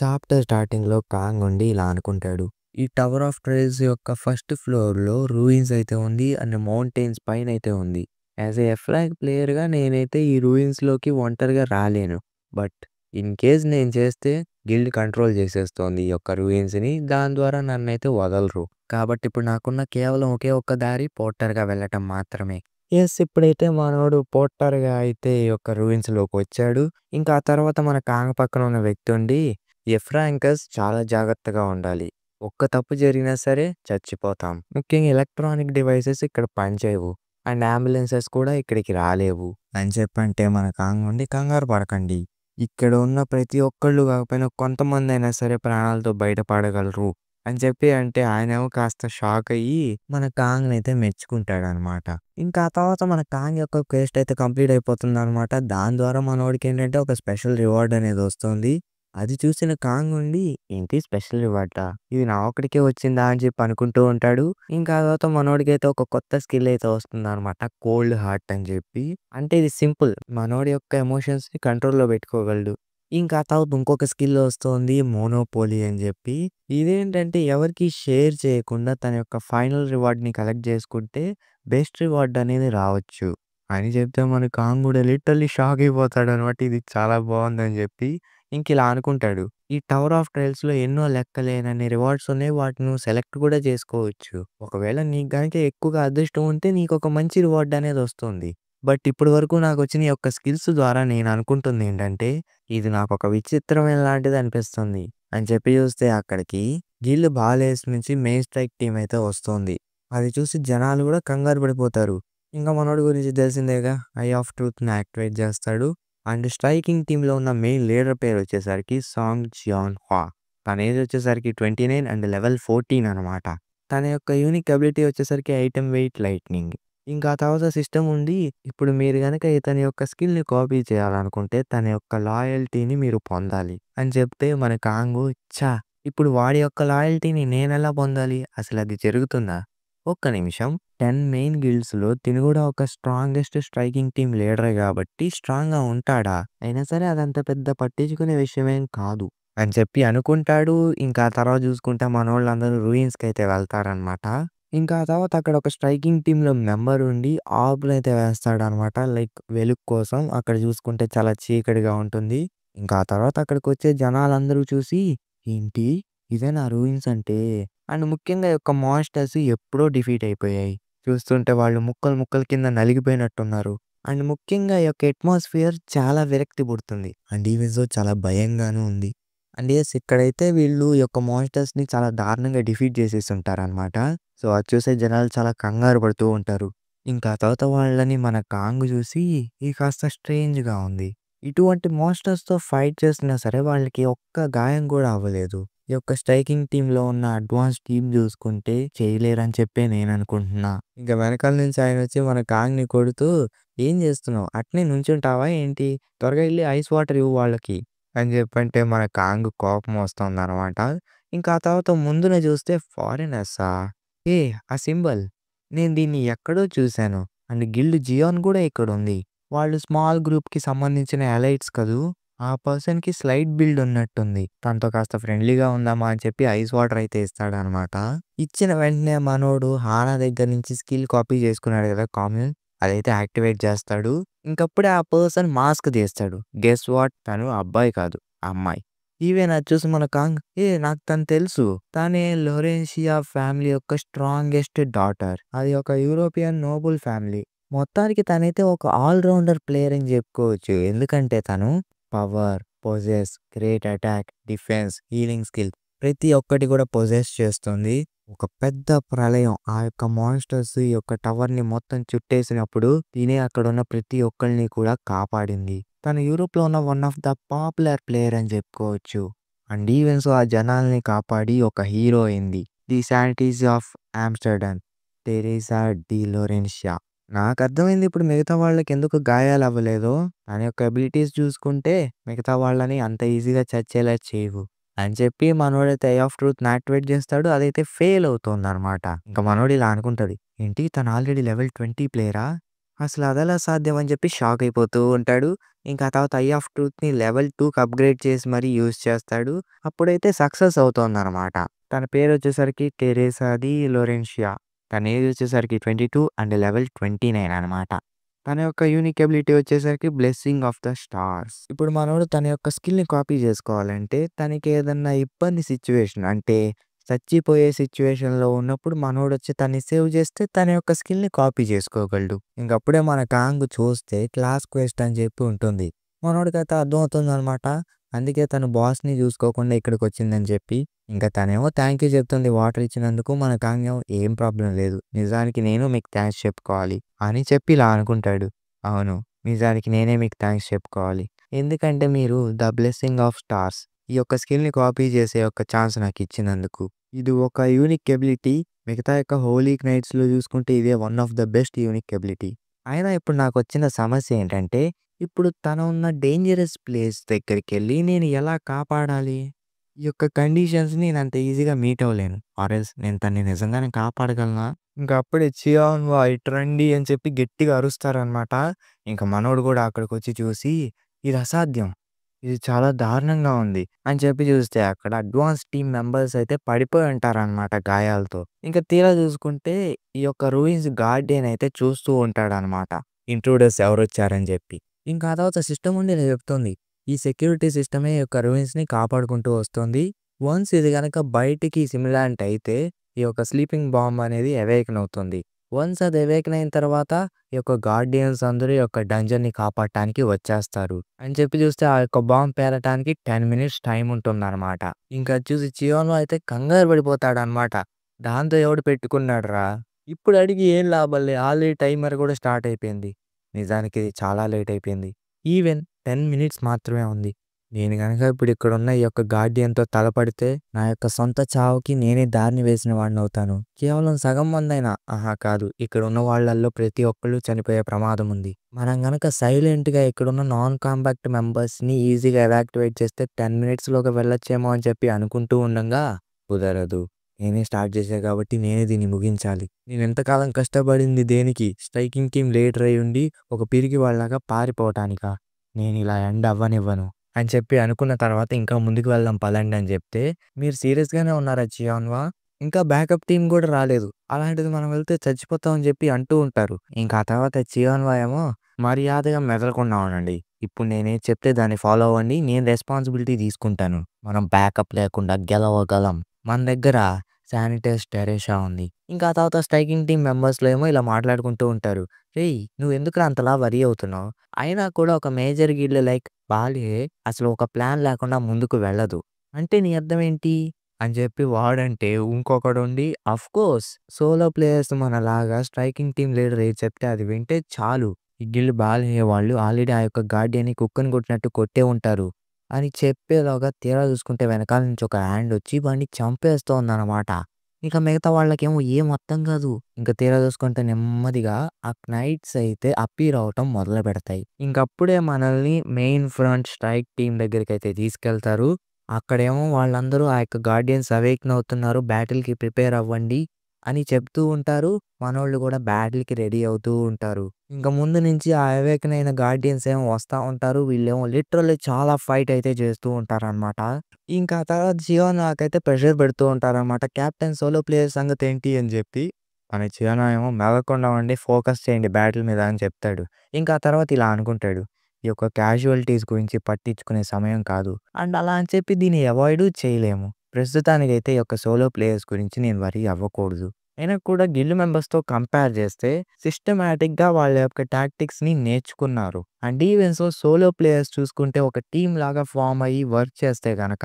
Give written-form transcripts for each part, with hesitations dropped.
Chapter స్టార్టింగ్‌లో Kong ఉండి ఇలా అనుకుంటాడు. ఈ టవర్ ఆఫ్ ట్రైల్స్ యొక్క ఫస్ట్ ఫ్లోర్‌లో రూయిన్స్ అయితే ఉంది. అండ్ మౌంటైన్స్ పైనైతే ఉంది. యాస్ ఎ ఎఫ్‌లాగ్ ప్లేయర్‌గా నేనైతే ఈ రూయిన్స్‌లోకి ఒంటరిగా రాలేను. బట్ ఇన్ కేస్ నేను చేస్తే గిల్డ్ కంట్రోల్ చేసేస్తోంది ఈ యొక్క రూయిన్స్‌ని. దాని ద్వారా నన్నైతే వదలరు. కాబట్టి ఇప్పుడు నాకున్న కేవలం ఒకే ఒక్క దారి పోర్టర్‌గా వెళ్ళటం మాత్రమే. యెస్, ఇప్పుడైతే మనోడు పోర్టర్‌గా అయితే ఈ యొక్క రూయిన్స్‌లోకొచ్చాడు. ఇంకా ఆ తర్వాత మన కాంగ్ పక్కన ఉన్న వ్యక్తి ఉండి, ఎఫ్రాంకస్ చాలా జాగ్రత్తగా ఉండాలి. ఒక్క తప్పు జరిగినా సరే చచ్చిపోతాం. ముఖ్యంగా ఎలక్ట్రానిక్ డివైసెస్ ఇక్కడ పనిచేయవు. అండ్ అంబులెన్సెస్ కూడా ఇక్కడికి రాలేవు అని చెప్పంటే మన కాంగ్ ఉండి కంగారు పడకండి. ఇక్కడ ఉన్న ప్రతి ఒక్కళ్ళు కాకపోయినా కొంతమందైనా సరే ప్రాణాలతో బయటపడగలరు అని చెప్పి అంటే ఆయనేమో కాస్త షాక్ అయ్యి మన కాంగ్‌నైతే మెచ్చుకుంటాడనమాట. ఇంకా ఆ తర్వాత మన కాంగ్ యొక్క క్వెస్ట్ అయితే కంప్లీట్ అయిపోతుందనమాట. దాని ద్వారా మనోడికేంటంటే ఒక స్పెషల్ రివార్డ్ అనేది వస్తుంది. అది చూసిన కాంగ్ ఉండి ఏంటి స్పెషల్ రివార్డా? ఇది నా ఒక్కడికే వచ్చిందా అని చెప్పి అనుకుంటూ ఉంటాడు. ఇంకా ఆ తర్వాత మనోడికైతే ఒక కొత్త స్కిల్ అయితే వస్తుందనమాట. కోల్డ్ హార్ట్ అని చెప్పి. అంటే ఇది సింపుల్. మనోడి యొక్క ఎమోషన్స్‌ని కంట్రోల్‌లో పెట్టుకోగలడు. ఇంకా ఆ తర్వాత ఇంకొక స్కిల్ వస్తుంది మోనోపోలీ అని చెప్పి. ఇదేంటంటే ఎవరికీ షేర్ చేయకుండా తన యొక్క ఫైనల్ రివార్డ్‌ని కలెక్ట్ చేసుకుంటే బెస్ట్ రివార్డ్ అనేది రావచ్చు అని చెప్తే మన కాంగ్ కూడా లిటరల్లీ షాక్ అయిపోతాడనమాట. ఇది చాలా బాగుందని చెప్పి. ఇంకిలా అనుకుంటాడు. ఈ టవర్ ఆఫ్ ట్రయల్స్‌లో ఎన్నో లెక్కలేనన్ని రివార్డ్స్ ఉన్నాయి. వాటిని నువ్వు సెలెక్ట్ కూడా చేసుకోవచ్చు. ఒకవేళ నీకు గనుక ఎక్కువగా అదృష్టం ఉంటే నీకొక మంచి రివార్డ్ అనేది వస్తుంది. బట్ ఇప్పటి వరకు నాకొచ్చిన ఈ యొక్క స్కిల్స్ ద్వారా నేను అనుకుంటుంది ఏంటంటే, ఇది నాకొక విచిత్రమైన లాంటిది అనిపిస్తుంది అని చెప్పి చూస్తే అక్కడికి గిల్డ్ బాలేస్ నుంచి మెయిన్ స్ట్రైక్ టీమ్ అయితే వస్తోంది. అది చూసి జనాలు కూడా కంగారు పడిపోతారు. ఇంకా మనోడి గురించి తెలిసిందేగా, ఐ ఆఫ్ ట్రూత్‌ని యాక్టివేట్ చేస్తాడు. అండ్ స్ట్రైకింగ్ టీమ్‌లో ఉన్న మెయిన్ లీడర్ పేరు వచ్చేసరికి సాంగ్ జియాన్ హా. తన ఏజ్ వచ్చేసరికి 29 అండ్ లెవెల్ 14 అనమాట. తన యొక్క యూనిక్ అబిలిటీ వచ్చేసరికి ఐటెమ్ వెయిట్ లైట్నింగ్. ఇంకా ఆ తర్వాత సిస్టమ్ ఉండి, ఇప్పుడు మీరు గనక ఇతని యొక్క స్కిల్‌ని కాపీ చేయాలనుకుంటే తన యొక్క లాయల్టీని మీరు పొందాలి అని చెప్తే మన కాంగు ఛా! ఇప్పుడు వాడి యొక్క లాయల్టీని నేనెలా పొందాలి? అసలది జరుగుతుందా? ఒక్క నిమిషం. 10 మెయిన్ గిల్డ్స్‌లో తిను కూడా ఒక స్ట్రాంగెస్ట్ స్ట్రైకింగ్ టీమ్ లీడరే కాబట్టి స్ట్రాంగ్‌గా ఉంటాడా? అయినా సరే అదంత పెద్ద పట్టించుకునే విషయమేం కాదు అని చెప్పి అనుకుంటాడు. ఇంకా ఆ తర్వాత చూసుకుంటే మనోళ్ళందరూ రూయిన్స్‌కైతే వెళ్తారనమాట. ఇంకా ఆ తర్వాత అక్కడ ఒక స్ట్రైకింగ్ టీమ్‌లో మెంబర్ ఉండి ఆర్బ్‌నైతే వేస్తాడనమాట. లైక్ వెలుగు కోసం. అక్కడ చూసుకుంటే చాలా చీకటిగా ఉంటుంది. ఇంకా ఆ తర్వాత అక్కడికొచ్చే జనాలందరూ చూసి ఏంటి? ఇదేనా రూయిన్స్ అంటే? అండ్ ముఖ్యంగా ఈ యొక్క మాన్‌స్టర్స్ ఎప్పుడో డిఫీట్ అయిపోయాయి. చూస్తుంటే వాళ్ళు ముక్కలు ముక్కల కింద నలిగిపోయినట్టున్నారు. అండ్ ముఖ్యంగా ఈ యొక్క అట్మాస్ఫియర్ చాలా విరక్తి పుడుతుంది. అండ్ ఈవెన్ సో చాలా భయంగాను ఉంది. అండ్ యెస్, ఇక్కడైతే వీళ్ళు ఈ యొక్క మాన్‌స్టర్స్‌ని చాలా దారుణంగా డిఫీట్ చేసేసుంటారనమాట. సో అది చూసే జనాలు చాలా కంగారు పడుతూ ఉంటారు. ఇంకా ఆ తర్వాత వాళ్ళని మన కాంగ్ చూసి ఇది కాస్త స్ట్రేంజ్‌గా ఉంది. ఇటువంటి మాన్‌స్టర్స్‌తో ఫైట్ చేసినా సరే వాళ్ళకి ఒక్క గాయం కూడా అవ్వలేదు. ఈ యొక్క స్ట్రైకింగ్ టీమ్‌లో ఉన్న అడ్వాన్స్ టీమ్ చూసుకుంటే చేయలేరని చెప్పే నేననుకుంటున్నా. ఇంక వెనకాల నుంచి ఆయనొచ్చి మన కాంగ్‌ని కొడుతూ "ఏం చేస్తున్నావు? అట్నే నుంచుంటావా ఏంటి? త్వరగా ఎళ్లి ఐస్ వాటర్ ఇవ్వు వాళ్ళకి" అని చెప్పంటే మన కాంగ్ కోపం వస్తోందనమాట. ఇంకా ఆ తర్వాత ముందున చూస్తే ఫారినర్సా? ఏ ఆ సింబల్ నేను దీన్ని ఎక్కడో చూశాను. అండ్ గిల్డ్ జియాన్ కూడా ఇక్కడుంది. వాళ్ళు స్మాల్ గ్రూప్‌కి సంబంధించిన ఎలైట్స్ కదూ! ఆ పర్సన్‌కి స్లైట్ బిల్డ్ ఉన్నట్టుంది. తనతో కాస్త ఫ్రెండ్లీగా ఉందామా అని చెప్పి ఐస్ వాటర్ అయితే ఇస్తాడనమాట. ఇచ్చిన వెంటనే మనోడు హానా దగ్గర నుంచి స్కిల్ కాపీ చేసుకున్నాడు కదా కామ్యూన్. అదైతే యాక్టివేట్ చేస్తాడు. ఇంకప్పుడే ఆ పర్సన్ మాస్క్ తీస్తాడు. Guess what? తను అబ్బాయి కాదు, అమ్మాయి. ఈవెన్ అది చూసి మన కాంగ్ నాకు తను తెలుసు. తనే లొరెన్షియా ఫ్యామిలీ యొక్క స్ట్రాంగెస్ట్ డాటర్. అది ఒక యూరోపియన్ నోబుల్ ఫ్యామిలీ. మొత్తానికి తనైతే ఒక ఆల్ రౌండర్ ప్లేయర్ అని చెప్పుకోవచ్చు. ఎందుకంటే తను power, possess, great attack, defence, healing skill ప్రతి ఒక్కటి కూడా పొజెస్ చేస్తుంది. ఒక పెద్ద ప్రళయం ఆ యొక్క మాన్స్టర్స్ ఈ యొక్క టవర్‌ని మొత్తం చుట్టేసినప్పుడు తినే అక్కడున్న ప్రతి ఒక్కళ్ళని కూడా కాపాడింది. తను యూరోప్‌లో ఉన్న one of the popular player అని చెప్పుకోవచ్చు. అండ్ ఈవెన్ సో ఆ జనాల్ని కాపాడి ఒక హీరో అయింది. The sanities of Amsterdam Teresa de Laurentia. నాకర్థమైంది ఇప్పుడు మిగతా వాళ్ళకెందుకు గాయాలవ్వలేదో. తన యొక్క ఎబిలిటీస్ చూసుకుంటే మిగతా వాళ్ళని అంత ఈజీగా చచ్చేలా చేయవు అని చెప్పి మనోడైతే ఐ ఆఫ్ ట్రూత్‌ని యాక్టివేట్ చేస్తాడు. అదైతే ఫెయిల్ అవుతుందనమాట. ఇంక మనోడు ఇలా అనుకుంటాడు. ఏంటి తను ఆల్రెడీ లెవెల్ 20 ప్లేయరా? అసలు అదెలా సాధ్యం అని చెప్పి షాక్ అయిపోతూ ఉంటాడు. ఇంకా ఆ తర్వాత ఐ ఆఫ్ ట్రూత్‌ని లెవెల్ 2కి అప్‌గ్రేడ్ చేసి మరీ యూజ్ చేస్తాడు. అప్పుడైతే సక్సెస్ అవుతోందనమాట. తన పేరొచ్చేసరికి టెరెసా ది లొరెన్షియా. తన ఏజ్ వచ్చేసరికి 22 అండ్ లెవెల్ 29 అనమాట. తన యొక్క యూనిక్ ఎబిలిటీ వచ్చేసరికి బ్లెస్సింగ్ ఆఫ్ ద స్టార్స్. ఇప్పుడు మనోడు తన యొక్క స్కిల్‌ని కాపీ చేసుకోవాలంటే తనకేదన్నా ఇబ్బంది సిట్యుయేషన్ అంటే చచ్చిపోయే సిట్యుయేషన్‌లో ఉన్నప్పుడు మనోడొచ్చి తన్ని సేవ్ చేస్తే తన యొక్క స్కిల్‌ని కాపీ చేసుకోగలడు. ఇంకప్పుడే మన కాంగ్ చూస్తే క్లాస్ క్వెస్ట్ అని చెప్పి ఉంటుంది. మనోడికైతే అర్థమవుతుందనమాట. అందుకే తను బాస్‌ని చూసుకోకుండా ఇక్కడికొచ్చిందని చెప్పి. ఇంకా తనేమో థాంక్ యూ చెప్తుంది వాటర్ ఇచ్చినందుకు. మన కాంగ్ ఏమో ఏం ప్రాబ్లమ్ లేదు. నిజానికి నేను మీకు థాంక్స్ చెప్పుకోవాలి అని చెప్పి ఇలా అనుకుంటాడు. అవును. నిజానికి నేనే మీకు థాంక్స్ చెప్పుకోవాలి. ఎందుకంటే మీరు ద బ్లెస్సింగ్ ఆఫ్ స్టార్స్ ఈ యొక్క స్కిల్‌ని కాపీ చేసే యొక్క ఛాన్స్ నాకిచ్చినందుకు. ఇది ఒక యూనిక్ ఎబిలిటీ. మిగతా యొక్క హోలీ నైట్స్‌లో చూసుకుంటే ఇదే one of the best unique ability. అయినా ఇప్పుడు నాకొచ్చిన సమస్య ఏంటంటే, ఇప్పుడు తను ఉన్న డేంజరస్ ప్లేస్ దగ్గరికెళ్ళి నేను ఎలా కాపాడాలి? ఈ యొక్క కండిషన్స్‌ని నేనంత ఈజీగా మీట్ అవ్వలేను. ఆర్ ఎల్స్ నేను తనని నిజంగానే కాపాడగలనా? ఇంక అప్పుడే చియాన్‌వా ఇటు రండి అని చెప్పి గట్టిగా అరుస్తారనమాట. ఇంక మనోడు గూడా అక్కడికొచ్చి చూసి ఇది అసాధ్యం. ఇది చాలా దారుణంగా ఉంది అని చెప్పి చూస్తే అక్కడ అడ్వాన్స్ టీమ్ మెంబర్స్ అయితే పడిపోయి ఉంటారనమాట గాయాలతో. ఇంక తీరా చూసుకుంటే ఈ యొక్క రూయిన్స్ గార్డియన్ అయితే చూస్తూ ఉంటాడనమాట. ఇంట్రూడర్స్ ఎవరొచ్చారని చెప్పి. ఇంకా ఆ తర్వాత సిస్టమ్ ఉండి ఇలా చెప్తుంది. ఈ సెక్యూరిటీ సిస్టమే ఈ యొక్క రూయిన్స్‌ని కాపాడుకుంటూ వస్తుంది. వన్స్ ఇది గనక బయటికి సిమిలాంట్ అయితే ఈ యొక్క స్లీపింగ్ బాంబ్ అనేది అవేకెన్ అవుతుంది. వన్స్ అది అవేకెన్ అయిన తర్వాత ఈ యొక్క గార్డియన్స్ అందరూ ఈ యొక్క డంజన్‌ని కాపాడటానికి వచ్చేస్తారు అని చెప్పి చూస్తే ఆ యొక్క బాంబ్ పేలటానికి 10 మినిట్స్ టైం ఉంటుందన్నమాట. ఇంకా అది చూసి చియానో అయితే కంగారు పడిపోతాడన్నమాట. దాంతో ఎవడు పెట్టుకున్నాడురా! ఇప్పుడు అడిగి ఏం లాభంలే ఆల్రెడీ టైమర్ కూడా స్టార్ట్ అయిపోయింది. నిజానికి ఇది చాలా లేట్ అయిపోయింది. ఈవెన్ 10 మినిట్స్ మాత్రమే ఉంది. నేను గనక ఇప్పుడు ఇక్కడున్న ఈ యొక్క గార్డియన్‌తో తలపడితే నా యొక్క సొంత చావుకి నేనే దారిని వేసిన వాడినవుతాను. కేవలం సగం మందైనా ఆహా! కాదు. ఇక్కడున్న వాళ్ళల్లో ప్రతి ఒక్కళ్ళు చనిపోయే ప్రమాదం ఉంది. మనం గనక సైలెంట్‌గా ఇక్కడున్న నాన్ కాంబాక్ట్ మెంబర్స్‌ని ఈజీగా ఎవాక్యుయేట్ చేస్తే 10 మినిట్స్‌లోగా వెళ్ళొచ్చేమో అని చెప్పి అనుకుంటూ ఉండంగా కుదరదు. నేనే స్టార్ట్ చేశా కాబట్టి నేనే దీన్ని ముగించాలి. నేను ఎంతకాలం కష్టపడింది దేనికి? స్ట్రైకింగ్ టీమ్ లీడర్ అయ్యుండి ఒక పిరికి వాళ్ళలాగా పారిపోవటానికా? నేనిలా ఎండ్ అవ్వనివ్వను. అని చెప్పి అనుకున్న తర్వాత ఇంకా ముందుకు వెళ్దాం పదండి అని చెప్తే, మీరు సీరియస్‌గానే ఉన్నారా చియాన్వా? ఇంకా బ్యాకప్ టీమ్ గూడా రాలేదు. అలాంటిది మనం వెళ్తే చచ్చిపోతాం అని చెప్పి అంటూ ఉంటారు. ఇంకా ఆ తర్వాత చియాన్వా ఏమో మర్యాదగా మెదలకుండా ఉండండి. ఇప్పుడు నేనేది చెప్తే దాన్ని ఫాలో అవ్వండి. నేను రెస్పాన్సిబిలిటీ తీసుకుంటాను. మనం బ్యాకప్ లేకుండా గెలవగలం. మన దగ్గర శానిటైజ్ టెరెషా ఉంది. ఇంకా ఆ తర్వాత స్ట్రైకింగ్ టీమ్ మెంబర్స్‌లో ఏమో ఇలా మాట్లాడుకుంటూ ఉంటారు. "రేయ్! నువ్వెందుకురా అంతలా వరీ అవుతున్నావు? అయినా కూడా ఒక మేజర్ గిల్డ్ లైక్ బాల్యే అసలు ఒక ప్లాన్ లేకుండా ముందుకు వెళ్ళదు. అంటే నీ అర్థం ఏంటి?" అని చెప్పి వాడంటే ఇంకొకడుండి "ఆఫ్‌కోర్స్ సోలో ప్లేయర్స్ మనలాగా స్ట్రైకింగ్ టీమ్ లీడర్ ఏది చెప్తే అది వింటే చాలు. ఈ గిల్డ్ బాల్యే వాళ్ళు ఆల్రెడీ ఆ యొక్క గార్డియన్‌ని కుక్కని కొట్టినట్టు కొట్టే ఉంటారు." అని చెప్పేలోగా తీరా చూసుకుంటే వెనకాల నుంచి ఒక హ్యాండ్ వచ్చి వాడిని చంపేస్తోందనమాట. ఇక మిగతా వాళ్ళకేమో ఏం అర్థం కాదు. ఇంక తీరా చూసుకుంటే నెమ్మదిగా ఆ నైట్స్ అయితే అప్పీర్ అవ్వటం మొదలుపెడతాయి. ఇంకప్పుడే మనల్ని మెయిన్ ఫ్రంట్ స్ట్రైక్ టీమ్ దగ్గరికైతే తీసుకెళ్తారు. అక్కడేమో వాళ్ళందరూ ఆ యొక్క గార్డియన్స్ అవేకెన్ అవుతున్నారు. బ్యాటిల్‌కి ప్రిపేర్ అవ్వండి అని చెప్తూ ఉంటారు. మనోళ్ళు కూడా బ్యాటిల్‌కి రెడీ అవుతూ ఉంటారు. ఇంక ముందు నుంచి ఆ అవేకెన్ అయిన గార్డియన్స్ ఏమో వస్తా ఉంటారు. వీళ్ళేమో లిటరల్లీ చాలా ఫైట్ అయితే చేస్తూ ఉంటారనమాట. ఇంకా ఆ తర్వాత జియాన్ నాకైతే ప్రెషర్ పెడుతూ ఉంటారనమాట. కెప్టెన్ సోలో ప్లేయర్ సంగతేంటి అని చెప్పి. మన చియానో ఏమో మెదలకుండా ఉండి ఫోకస్ చేయండి బ్యాటిల్ మీద అని చెప్తాడు. ఇంకా ఆ తర్వాత ఇలా అనుకుంటాడు. ఈ యొక్క క్యాజువాలిటీస్ గురించి పట్టించుకునే సమయం కాదు. అండ్ అలా అని చెప్పి దీన్ని అవాయిడు చేయలేము. ప్రస్తుతానికైతే ఈ యొక్క సోలో ప్లేయర్స్ గురించి నేను వరీ అవ్వకూడదు. అయినా కూడా గిల్డ్ మెంబర్స్‌తో కంపేర్ చేస్తే సిస్టమాటిక్‌గా వాళ్ళ యొక్క టాక్టిక్స్‌ని నేర్చుకున్నారు. అండ్ ఈవెన్ సోలో ప్లేయర్స్ చూసుకుంటే ఒక టీమ్ లాగా ఫార్మ్ అయ్యి వర్క్ చేస్తే గనక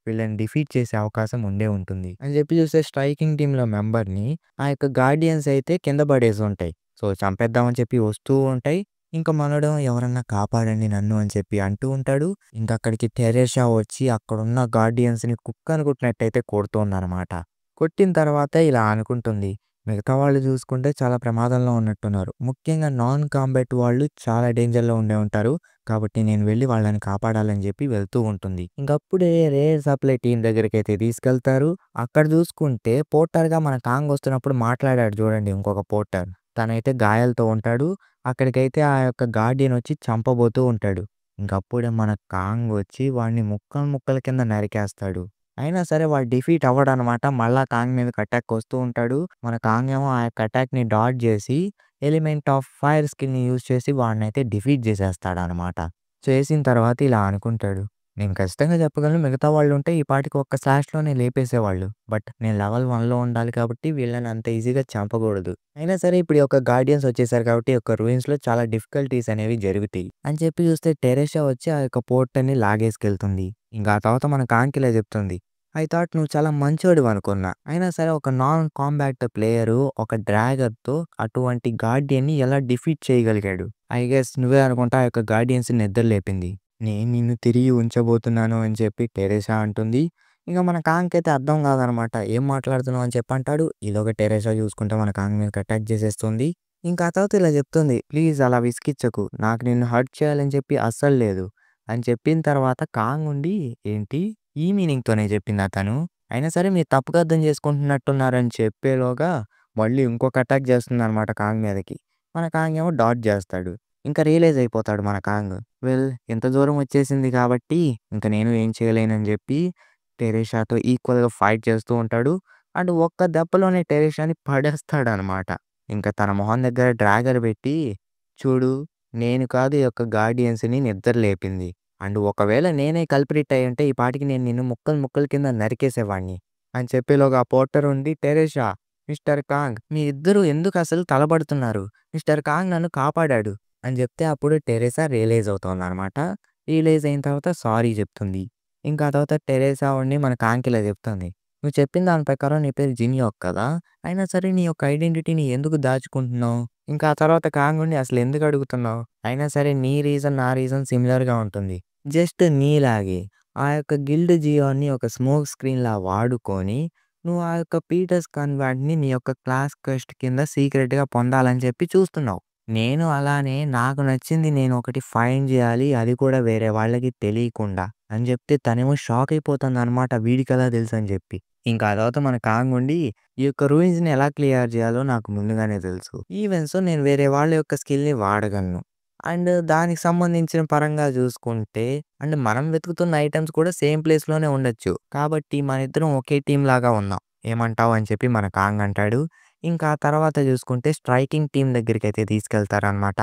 వీళ్ళని డిఫీట్ చేసే అవకాశం ఉండే ఉంటుంది. అని చెప్పి చూస్తే స్ట్రైకింగ్ టీమ్‌లో మెంబర్‌ని ఆ యొక్క గార్డియన్స్ అయితే కింద పడేసి ఉంటాయి. సో చంపేద్దామని చెప్పి వస్తూ ఉంటాయి. ఇంక మనోడేమో ఎవరన్నా కాపాడండి నన్ను అని చెప్పి అంటూ ఉంటాడు. ఇంకక్కడికి టెరెషా వచ్చి అక్కడున్న గార్డియన్స్‌ని కుక్కని కొట్టినట్టయితే కొడుతోందనమాట. కొట్టిన తర్వాత ఇలా అనుకుంటుంది. మిగతా వాళ్ళు చూసుకుంటే చాలా ప్రమాదంలో ఉన్నట్టున్నారు. ముఖ్యంగా నాన్ కాంబాట్ వాళ్ళు చాలా డేంజర్‌లో ఉండే ఉంటారు. కాబట్టి నేను వెళ్లి వాళ్ళని కాపాడాలని చెప్పి వెళ్తూ ఉంటుంది. ఇంకప్పుడే రేర్ సప్లై టీమ్ దగ్గరికైతే తీసుకెళ్తారు. అక్కడ చూసుకుంటే పోర్టర్‌గా మన కాంగ్ వస్తున్నప్పుడు మాట్లాడాడు చూడండి ఇంకొక పోర్టర్. తనైతే గాయాలతో ఉంటాడు. అక్కడికైతే ఆ యొక్క గార్డియన్ వచ్చి చంపబోతూ ఉంటాడు. ఇంకప్పుడే మన కాంగ్ వచ్చి వాడిని ముక్కలు ముక్కల కింద నరికేస్తాడు. అయినా సరే వాడు డిఫీట్ అవ్వడనమాట. మళ్ళా కాంగ్ మీదకి అటాక్ వస్తూ ఉంటాడు. మన కాంగ్ ఏమో ఆ యొక్క అటాక్‌ని డాడ్జ్ చేసి ఎలిమెంట్ ఆఫ్ ఫైర్ స్కిల్‌ని యూజ్ చేసి వాడినైతే డిఫీట్ చేసేస్తాడనమాట. చేసిన తర్వాత ఇలా అనుకుంటాడు. నేను ఖచ్చితంగా చెప్పగలను మిగతా వాళ్ళుంటే ఈ పాటికి ఒక్క స్లాష్‌లోనే లేపేసేవాళ్ళు. బట్ నేను లెవెల్ 1లో ఉండాలి కాబట్టి వీళ్ళని అంత ఈజీగా చంపకూడదు. అయినా సరే ఇప్పుడు ఈ యొక్క గార్డియన్స్ వచ్చేసారు కాబట్టి ఈ యొక్క రూయిన్స్‌లో చాలా డిఫికల్టీస్ అనేవి జరుగుతాయి. అని చెప్పి చూస్తే టెరెషా వచ్చి ఆ యొక్క పోర్ట్‌ని లాగేసుకెళ్తుంది. ఇంకా ఆ తర్వాత మన కాంకి ఇలా చెప్తుంది. ఐ థాట్ నువ్వు చాలా మంచోడివి అనుకున్నా. అయినా సరే ఒక నాన్ కాంబాట్ ప్లేయరు ఒక డ్రాగర్‌తో అటువంటి గార్డియన్‌ని ఎలా డిఫీట్ చేయగలిగాడు? ఐ గెస్ నువ్వే అనుకుంటా ఆ యొక్క గార్డియన్స్‌ని నిద్ర లేపింది. నేను నిన్ను తిరిగి ఉంచబోతున్నాను అని చెప్పి టెరెసా అంటుంది. ఇంక మన కాంగ్‌కైతే అర్థం కాదనమాట. ఏం మాట్లాడుతున్నావు అని చెప్పి అంటాడు. ఈలోగా టెరెసా చూసుకుంటే మన కాంగ్ మీదకి అటాక్ చేసేస్తుంది. ఇంకా ఆ తర్వాత ఇలా చెప్తుంది. ప్లీజ్ అలా విసిగిచ్చకు. నాకు నిన్ను హర్ట్ చేయాలని చెప్పి అస్సలు లేదు. అని చెప్పిన తర్వాత కాంగ్ ఉండి ఏంటి? ఈ మీనింగ్‌తోనే చెప్పిందా తను? అయినా సరే మీరు తప్పుగా అర్థం చేసుకుంటున్నట్టున్నారని చెప్పేలోగా మళ్ళీ ఇంకొక అటాక్ చేస్తుందనమాట కాంగ్ మీదకి. మన కాంగ్ ఏమో డాడ్జ్ చేస్తాడు. ఇంకా రియలైజ్ అయిపోతాడు మన కాంగ్. వెల్ ఇంత దూరం వచ్చేసింది కాబట్టి ఇంక నేను ఏం చేయలేనని చెప్పి టెరెషాతో ఈక్వల్‌గా ఫైట్ చేస్తూ ఉంటాడు. అండ్ ఒక్క దెబ్బలోనే టెరెషాని పడేస్తాడనమాట. ఇంక తన మొహం దగ్గర డ్రాగర్ పెట్టి చూడు నేను కాదు ఈ యొక్క గార్డియన్స్‌ని నిద్ర లేపింది. అండ్ ఒకవేళ నేనే కల్ప్రిట్ అయ్యుంటే ఈ పాటికి నేను నిన్ను ముక్కలు ముక్కల కింద నరికేసేవాడిని. అని చెప్పేలోగా ఆ పోర్టర్ ఉండి టెరెషా, మిస్టర్ కాంగ్ మీ ఇద్దరు ఎందుకు అసలు తలపడుతున్నారు? మిస్టర్ కాంగ్ నన్ను కాపాడాడు. అని చెప్తే అప్పుడు టెరెసా రియలైజ్ అవుతుందనమాట. రియలైజ్ అయిన తర్వాత సారీ చెప్తుంది. ఇంకా ఆ తర్వాత టెరెసా ఉండి మన కాంగ్‌కి ఇలా చెప్తుంది. నువ్వు చెప్పిన దాని ప్రకారం నీ పేరు జిన్‌యోక్ కదా! అయినా సరే నీ యొక్క ఐడెంటిటీని ఎందుకు దాచుకుంటున్నావు? ఇంకా ఆ తర్వాత కాంగ్ ఉండి అసలు ఎందుకు అడుగుతున్నావు? అయినా సరే నీ రీజన్ నా రీజన్ సిమిలర్‌గా ఉంటుంది. జస్ట్ నీలాగే ఆ యొక్క గిల్డ్ జియోని ఒక స్మోక్ స్క్రీన్‌లా వాడుకొని నువ్వు ఆ యొక్క పీటర్స్ కన్వార్ట్‌ని నీ యొక్క క్లాస్ క్వెస్ట్ కింద సీక్రెట్‌గా పొందాలని చెప్పి చూస్తున్నావు. నేను అలానే నాకు నచ్చింది నేను ఒకటి ఫైండ్ చేయాలి. అది కూడా వేరే వాళ్ళకి తెలియకుండా అని చెప్తే తనేమో షాక్ అయిపోతుందనమాట. వీడికెలా తెలుసని చెప్పి. ఇంకా ఆ తర్వాత మన కాంగ్ ఉండి ఈ యొక్క రూయిన్స్‌ని ఎలా క్లియర్ చేయాలో నాకు ముందుగానే తెలుసు. ఈవెన్ సో నేను వేరే వాళ్ళ యొక్క స్కిల్‌ని వాడగలను. అండ్ దానికి సంబంధించిన పరంగా చూసుకుంటే అండ్ మనం వెతుకుతున్న ఐటెమ్స్ కూడా సేమ్ ప్లేస్‌లోనే ఉండొచ్చు. కాబట్టి మనిద్దరం ఒకే టీమ్ లాగా ఉన్నాం. ఏమంటావు? అని చెప్పి మన కాంగ్ అంటాడు. ఇంకా ఆ తర్వాత చూసుకుంటే స్ట్రైకింగ్ టీమ్ దగ్గరికైతే తీసుకెళ్తారనమాట.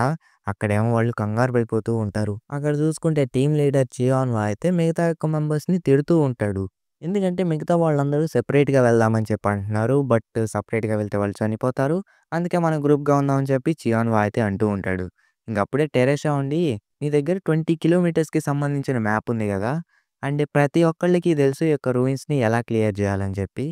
అక్కడేమో వాళ్ళు కంగారు పడిపోతూ ఉంటారు. అక్కడ చూసుకుంటే టీమ్ లీడర్ చియాన్‌వా అయితే మిగతా యొక్క మెంబర్స్‌ని తిడుతూ ఉంటాడు. ఎందుకంటే మిగతా వాళ్ళందరూ సెపరేట్‌గా వెళ్దామని చెప్పి అంటున్నారు. బట్ సెపరేట్‌గా వెళ్తే వాళ్ళు చనిపోతారు. అందుకే మనం గ్రూప్‌గా ఉందామని చెప్పి చియాన్‌వా అయితే అంటూ ఉంటాడు. ఇంకప్పుడే టెరెషా ఉండి నీ దగ్గర 20 కిలోమీటర్స్‌కి సంబంధించిన మ్యాప్ ఉంది గదా! అండ్ ప్రతి ఒక్కళ్ళకి తెలుసు ఈ యొక్క రూయిన్స్‌ని ఎలా క్లియర్ చేయాలని చెప్పి.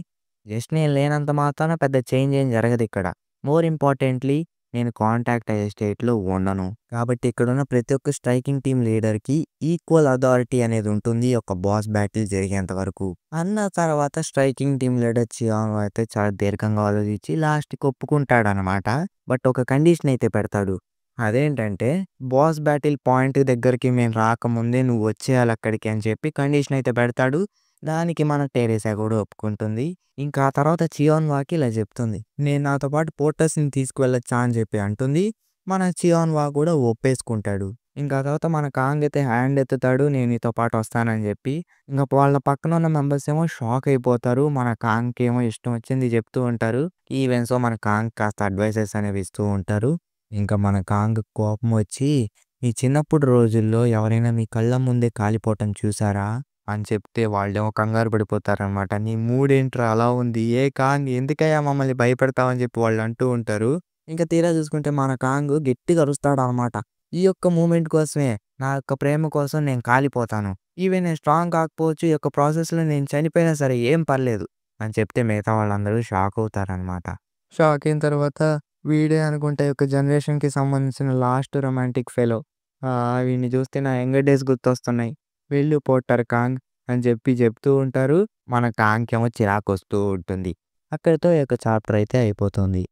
జస్ట్ నేను లేనంత మాత్రాన పెద్ద చేంజ్ ఏం జరగదిక్కడ. మోర్ ఇంపార్టెంట్‌లీ నేను కాంటాక్ట్ అయ్యే స్టేట్‌లో ఉండను. కాబట్టి ఇక్కడున్న ప్రతి ఒక్క స్ట్రైకింగ్ టీమ్ లీడర్‌కి ఈక్వల్ అథారిటీ అనేది ఉంటుంది. ఈ యొక్క బాస్ బ్యాటిల్ జరిగేంత వరకు. అన్న తర్వాత స్ట్రైకింగ్ టీమ్ లీడర్ చియానో అయితే చాలా దీర్ఘంగా ఆలోచించి లాస్ట్‌కి ఒప్పుకుంటాడనమాట. బట్ ఒక కండిషన్ అయితే పెడతాడు. అదేంటంటే బాస్ బ్యాటిల్ పాయింట్ దగ్గరికి మేము రాకముందే నువ్వు వచ్చేయాలి అక్కడికి అని చెప్పి కండిషన్ అయితే పెడతాడు. దానికి మన టెరెసా కూడా ఒప్పుకుంటుంది. ఇంకా ఆ తర్వాత చియాన్వాకి ఇలా చెప్తుంది. నేను నాతో పాటు పోర్టర్స్‌ని తీసుకువెళ్ళొచ్చా అని చెప్పి అంటుంది. మన చియాన్వా కూడా ఒప్పేసుకుంటాడు. ఇంకా ఆ తర్వాత మన కాంగ్ అయితే హ్యాండ్ ఎత్తుతాడు. నేను నీతో పాటు వస్తానని చెప్పి. ఇంక వాళ్ళ పక్కన ఉన్న మెంబర్స్ ఏమో షాక్ అయిపోతారు. మన కాంగ్‌కేమో ఇష్టం వచ్చింది చెప్తూ ఉంటారు. ఈవెన్ సో మన కాంగ్ కాస్త అడ్వైసెస్ అనేవి ఇస్తూ ఉంటారు. ఇంకా మన కాంగ్ కోపం వచ్చి మీ చిన్నప్పుడు రోజుల్లో ఎవరైనా మీ కళ్ళ ముందే కాలిపోవటం చూసారా? అని చెప్తే వాళ్ళేమో కంగారు పడిపోతారనమాట. నీ మూడేంట్రా అలా ఉంది? ఏ కాంగ్ ఎందుకయ్యా మమ్మల్ని భయపెడతావని చెప్పి వాళ్ళు అంటూ ఉంటారు. ఇంక తీరా చూసుకుంటే మన కాంగ్ గట్టిగా అరుస్తాడనమాట. ఈ యొక్క మూమెంట్ కోసమే నా యొక్క ప్రేమ కోసం నేను కాలిపోతాను. ఈవెన్ నేను స్ట్రాంగ్ కాకపోవచ్చు. ఈ యొక్క ప్రాసెస్‌లో నేను చనిపోయినా సరే ఏం పర్లేదు అని చెప్తే మిగతా వాళ్ళందరూ షాక్ అవుతారనమాట. షాక్ అయిన తర్వాత వీడే అనుకుంటే ఈ యొక్క జనరేషన్‌కి సంబంధించిన లాస్ట్ రొమాంటిక్ ఫెలో. వీడిని చూస్తే నా యంగర్ డేస్ గుర్తొస్తున్నాయి. వెళ్ళు పోటర్ కాంగ్ అని చెప్పి చెప్తూ ఉంటారు. మన కాంగ్‌కేమో చిరాకొస్తూ ఉంటుంది. అక్కడితో ఈ యొక్క చాప్టర్ అయితే అయిపోతుంది.